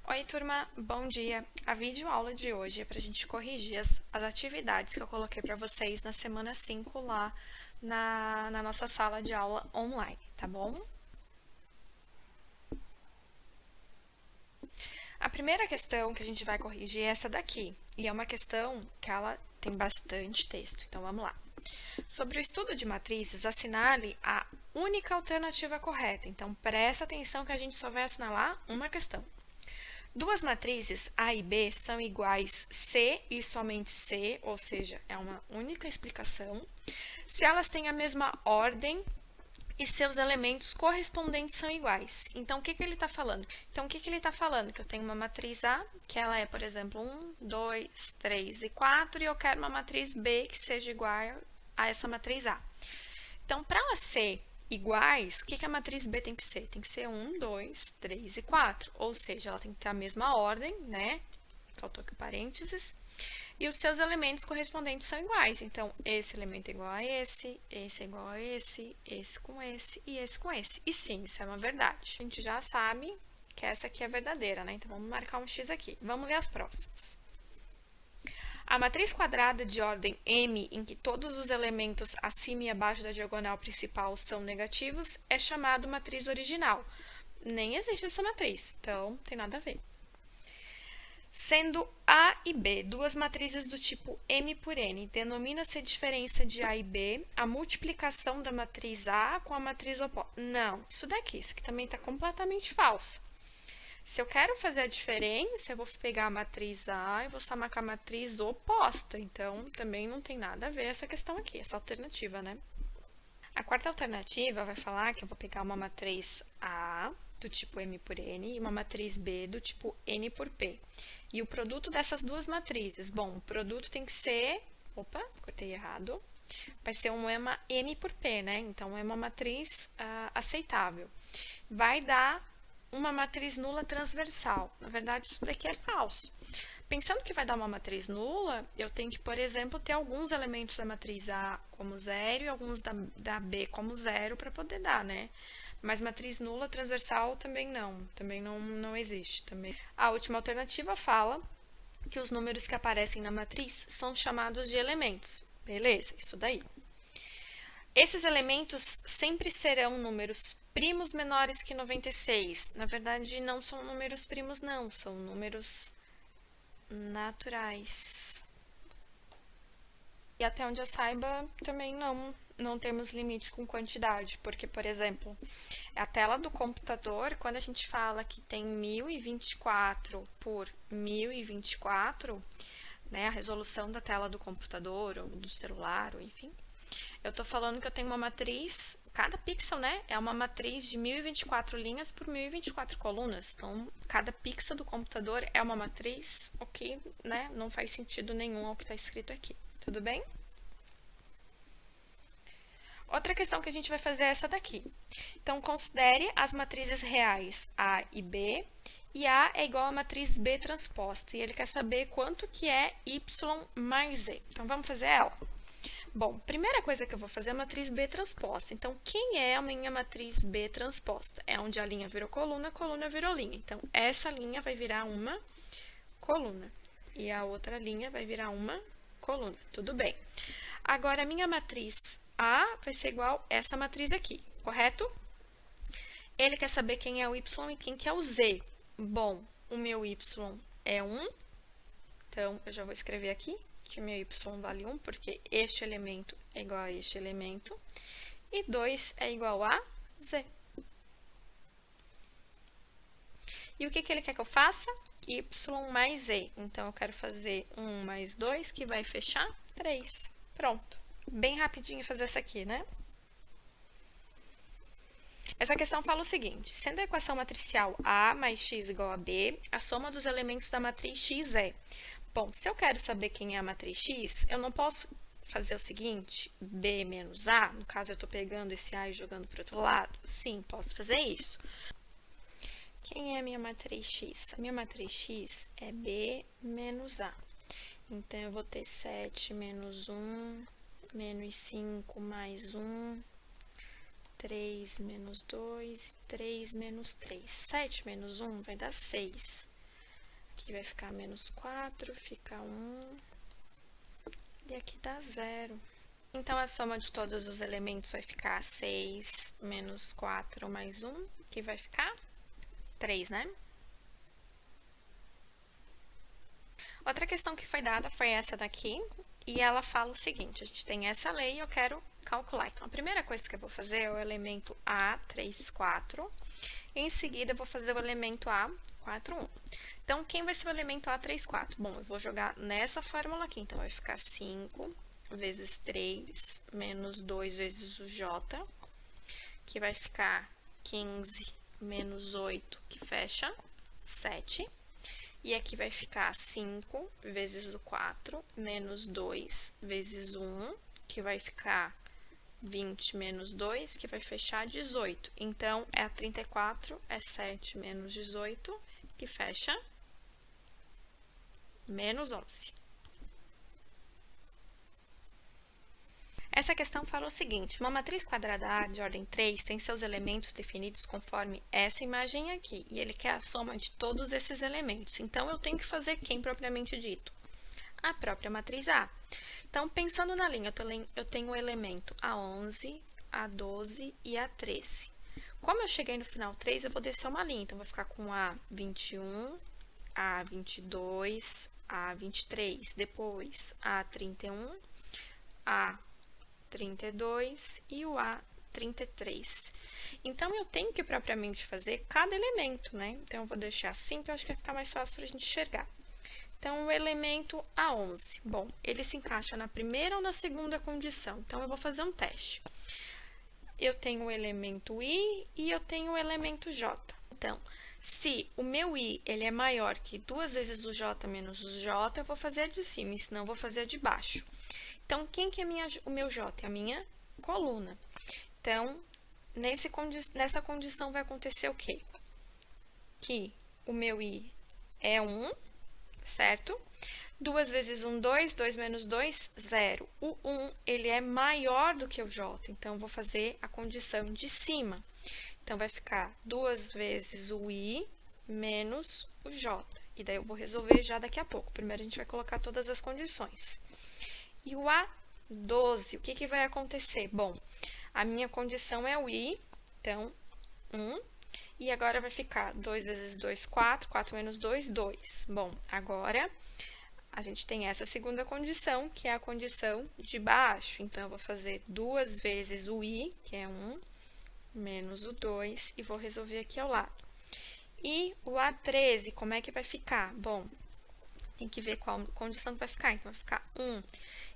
Oi, turma, bom dia. A videoaula de hoje é para a gente corrigir as atividades que eu coloquei para vocês na semana 5 lá na nossa sala de aula online, tá bom? A primeira questão que a gente vai corrigir é essa daqui, e é uma questão que ela tem bastante texto, então vamos lá. Sobre o estudo de matrizes, assinale a única alternativa correta, então presta atenção que a gente só vai assinalar uma questão. Duas matrizes A e B são iguais C e somente C, ou seja, é uma única explicação, se elas têm a mesma ordem e seus elementos correspondentes são iguais. Então, o que ele está falando? Ele está falando? Que eu tenho uma matriz A, que ela é, por exemplo, 1, 2, 3 e 4, e eu quero uma matriz B que seja igual a essa matriz A. Então, para ela ser iguais, o que a matriz B tem que ser? Tem que ser 1, 2, 3 e 4. Ou seja, ela tem que ter a mesma ordem, né? Faltou aqui o parênteses. E os seus elementos correspondentes são iguais. Então, esse elemento é igual a esse é igual a esse com esse e esse com esse. E sim, isso é uma verdade. A gente já sabe que essa aqui é verdadeira, né? Então, vamos marcar um X aqui. Vamos ver as próximas. A matriz quadrada de ordem M, em que todos os elementos acima e abaixo da diagonal principal são negativos, é chamada matriz original. Nem existe essa matriz, então não tem nada a ver. Sendo A e B duas matrizes do tipo M por N, denomina-se a diferença de A e B a multiplicação da matriz A com a matriz oposta. Não, isso aqui também está completamente falso. Se eu quero fazer a diferença, eu vou pegar a matriz A e vou somar com a matriz oposta. Então, também não tem nada a ver essa questão aqui, essa alternativa, né? A quarta alternativa vai falar que eu vou pegar uma matriz A do tipo M por N e uma matriz B do tipo N por P. E o produto dessas duas matrizes, bom, o produto tem que ser, opa, cortei errado, vai ser um M por P, né? Então, é uma matriz aceitável. Vai dar uma matriz nula transversal. Na verdade, isso daqui é falso. Pensando que vai dar uma matriz nula, eu tenho que, por exemplo, ter alguns elementos da matriz A como zero e alguns da B como zero para poder dar, né? Mas matriz nula transversal também não existe. Também. A última alternativa fala que os números que aparecem na matriz são chamados de elementos. Beleza, isso daí. Esses elementos sempre serão números primos menores que 96. Na verdade, não são números primos, não. São números naturais. E até onde eu saiba, também não temos limite com quantidade. Porque, por exemplo, a tela do computador, quando a gente fala que tem 1024 por 1024, né, a resolução da tela do computador ou do celular, ou enfim, eu estou falando que eu tenho uma matriz, cada pixel, né, é uma matriz de 1024 linhas por 1024 colunas. Então, cada pixel do computador é uma matriz, o que, né, não faz sentido nenhum ao que está escrito aqui. Tudo bem? Outra questão que a gente vai fazer é essa daqui. Então, considere as matrizes reais A e B, e A é igual a matriz B transposta, e ele quer saber quanto que é Y mais Z. Então, vamos fazer ela? Bom, primeira coisa que eu vou fazer é a matriz B transposta. Então, quem é a minha matriz B transposta? É onde a linha virou coluna, a coluna virou linha. Então, essa linha vai virar uma coluna. E a outra linha vai virar uma coluna. Tudo bem. Agora, a minha matriz A vai ser igual a essa matriz aqui, correto? Ele quer saber quem é o Y e quem que é o Z. Bom, o meu Y é 1. Então, eu já vou escrever aqui que o meu y vale 1, porque este elemento é igual a este elemento, e 2 é igual a z. E o que ele quer que eu faça? Y mais z. Então, eu quero fazer 1 mais 2, que vai fechar 3. Pronto. Bem rapidinho fazer essa aqui, né? Essa questão fala o seguinte: sendo a equação matricial A mais x igual a B, a soma dos elementos da matriz x é... Bom, se eu quero saber quem é a matriz x, eu não posso fazer o seguinte, B menos A, no caso eu estou pegando esse A e jogando para o outro lado? Sim, posso fazer isso. Quem é a minha matriz x? A minha matriz x é B menos A. Então, eu vou ter 7 menos 1, menos 5 mais 1, 3 menos 2 e 3 menos 3. 7 menos 1 vai dar 6. Aqui vai ficar menos 4, fica 1. E aqui dá 0. Então, a soma de todos os elementos vai ficar 6 menos 4 mais 1, que vai ficar 3, né? Outra questão que foi dada foi essa daqui, e ela fala o seguinte, a gente tem essa lei e eu quero calcular. Então, a primeira coisa que eu vou fazer é o elemento A, 3, 4, e em seguida eu vou fazer o elemento A, 4, 1. Então, quem vai ser o elemento A, 3, 4? Bom, eu vou jogar nessa fórmula aqui, então vai ficar 5 vezes 3 menos 2 vezes o J, que vai ficar 15 menos 8, que fecha, 7. E aqui vai ficar 5 vezes o 4 menos 2 vezes 1, que vai ficar 20 menos 2, que vai fechar 18. Então, é a 34, é 7 menos 18, que fecha menos 11. Essa questão fala o seguinte, uma matriz quadrada A de ordem 3 tem seus elementos definidos conforme essa imagem aqui, e ele quer a soma de todos esses elementos. Então, eu tenho que fazer quem propriamente dito? A própria matriz A. Então, pensando na linha, eu tenho o elemento A11, A12 e A13. Como eu cheguei no final 3, eu vou descer uma linha, então, vou ficar com A21, A22, A23, depois A31, A32 e o A33. Então, eu tenho que propriamente fazer cada elemento, né? Então, eu vou deixar assim, que eu acho que vai ficar mais fácil para a gente enxergar. Então, o elemento A11, bom, ele se encaixa na primeira ou na segunda condição. Então, eu vou fazer um teste. Eu tenho o elemento I e eu tenho o elemento J. Então, se o meu I ele é maior que 2 vezes o J menos o J, eu vou fazer a de cima, e senão eu vou fazer a de baixo. Então, quem que é o meu J? É a minha coluna. Então, nessa condição vai acontecer o quê? Que o meu I é 1, certo? 2 vezes 1, 2, 2 menos 2, 0. O 1, ele é maior do que o J, então, vou fazer a condição de cima. Então, vai ficar 2 vezes o I menos o J. E daí, eu vou resolver já daqui a pouco. Primeiro, a gente vai colocar todas as condições. E o A12, o que que vai acontecer? Bom, a minha condição é o I, então, 1. E agora vai ficar 2 vezes 2, 4, 4 menos 2, 2. Bom, agora a gente tem essa segunda condição, que é a condição de baixo. Então, eu vou fazer 2 vezes o I, que é 1, menos o 2, e vou resolver aqui ao lado. E o A13, como é que vai ficar? Bom, tem que ver qual condição que vai ficar. Então, vai ficar 1.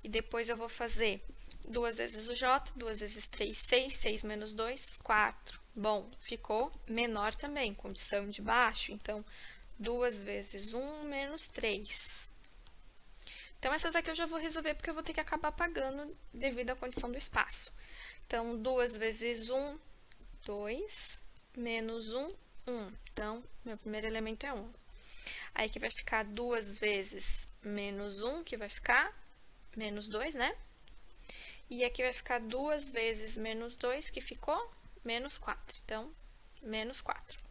E depois eu vou fazer 2 vezes o J, 2 vezes 3, 6, 6 menos 2, 4. Bom, ficou menor também, condição de baixo. Então, 2 vezes 1 menos 3. Então, essas aqui eu já vou resolver porque eu vou ter que acabar apagando devido à condição do espaço. Então, 2 vezes 1, 2, menos 1, 1. Então, meu primeiro elemento é 1. Aí, aqui vai ficar 2 vezes menos 1, que vai ficar menos 2, né? E aqui vai ficar 2 vezes menos 2, que ficou menos 4. Então, menos 4.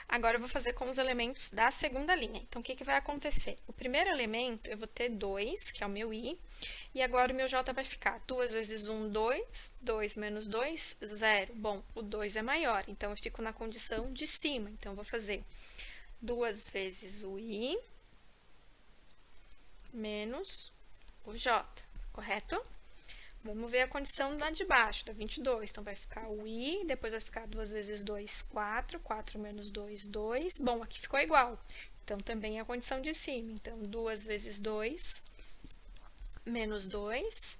Agora, eu vou fazer com os elementos da segunda linha. Então, o que que vai acontecer? O primeiro elemento, eu vou ter 2, que é o meu I, e agora o meu J vai ficar 2 vezes 1, 2, 2 menos 2, 0. Bom, o 2 é maior, então, eu fico na condição de cima. Então, eu vou fazer 2 vezes o I menos o J, correto? Vamos ver a condição lá de baixo, da 22. Então, vai ficar o I, depois vai ficar 2 vezes 2, 4. 4 menos 2, 2. Bom, aqui ficou igual. Então, também é a condição de cima. Então, 2 vezes 2, menos 2.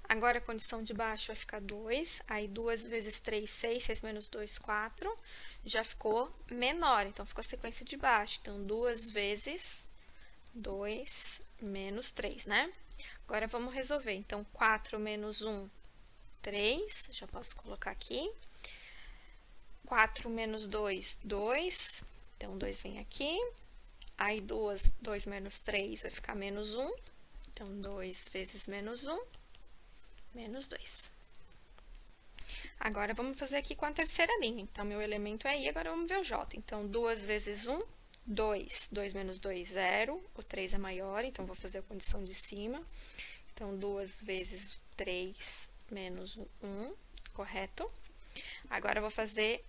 Agora, a condição de baixo vai ficar 2. Aí, 2 vezes 3, 6. 6 menos 2, 4. Já ficou menor. Então, ficou a sequência de baixo. Então, 2 vezes 2 menos 3, né? Agora, vamos resolver. Então, 4 menos 1, 3. Já posso colocar aqui. 4 menos 2, 2. Então, 2 vem aqui. Aí, 2 menos 3 vai ficar menos 1. Então, 2 vezes menos 1, menos 2. Agora, vamos fazer aqui com a terceira linha. Então, meu elemento é I, agora vamos ver o J. Então, 2 vezes 1, 2. 2 menos 2, 0. O 3 é maior, então vou fazer a condição de cima. Então, 2 vezes 3 menos 1, correto? Agora, eu vou fazer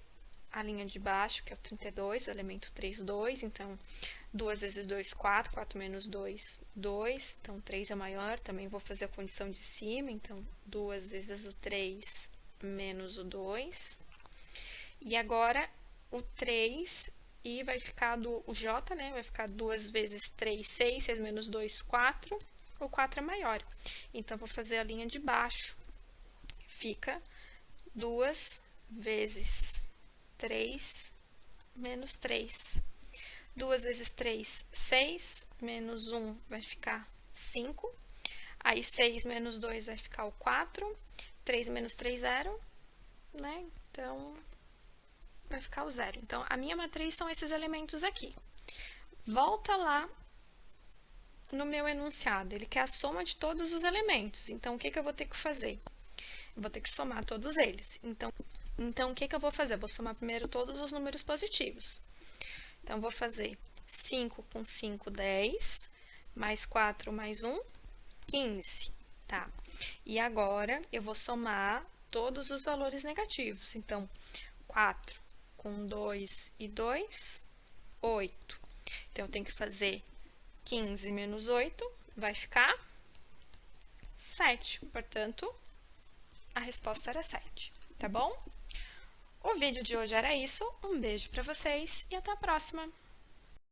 a linha de baixo, que é o 32, elemento 3, 2. Então, 2 vezes 2, 4. 4 menos 2, 2. Então, 3 é maior. Também vou fazer a condição de cima. Então, 2 vezes o 3 menos o 2. E agora, o 3, e vai ficar o J, né? Vai ficar 2 vezes 3, 6. 6 menos 2, 4. O 4 é maior. Então, vou fazer a linha de baixo. Fica 2 vezes 3 menos 3. 2 vezes 3, 6. Menos 1 vai ficar 5. Aí, 6 menos 2 vai ficar o 4. 3 menos 3, 0. Né? Então, vai ficar o 0. Então, a minha matriz são esses elementos aqui. Volta lá no meu enunciado. Ele quer a soma de todos os elementos. Então, o que eu vou ter que fazer? Eu vou ter que somar todos eles. Então o que eu vou fazer? Eu vou somar primeiro todos os números positivos. Então, vou fazer 5 com 5, 10, mais 4 mais 1, 15, tá? E agora, eu vou somar todos os valores negativos. Então, 4 com 2 e 2, 8. Então, eu tenho que fazer 15 menos 8, vai ficar 7. Portanto, a resposta era 7, tá bom? O vídeo de hoje era isso. Um beijo para vocês e até a próxima!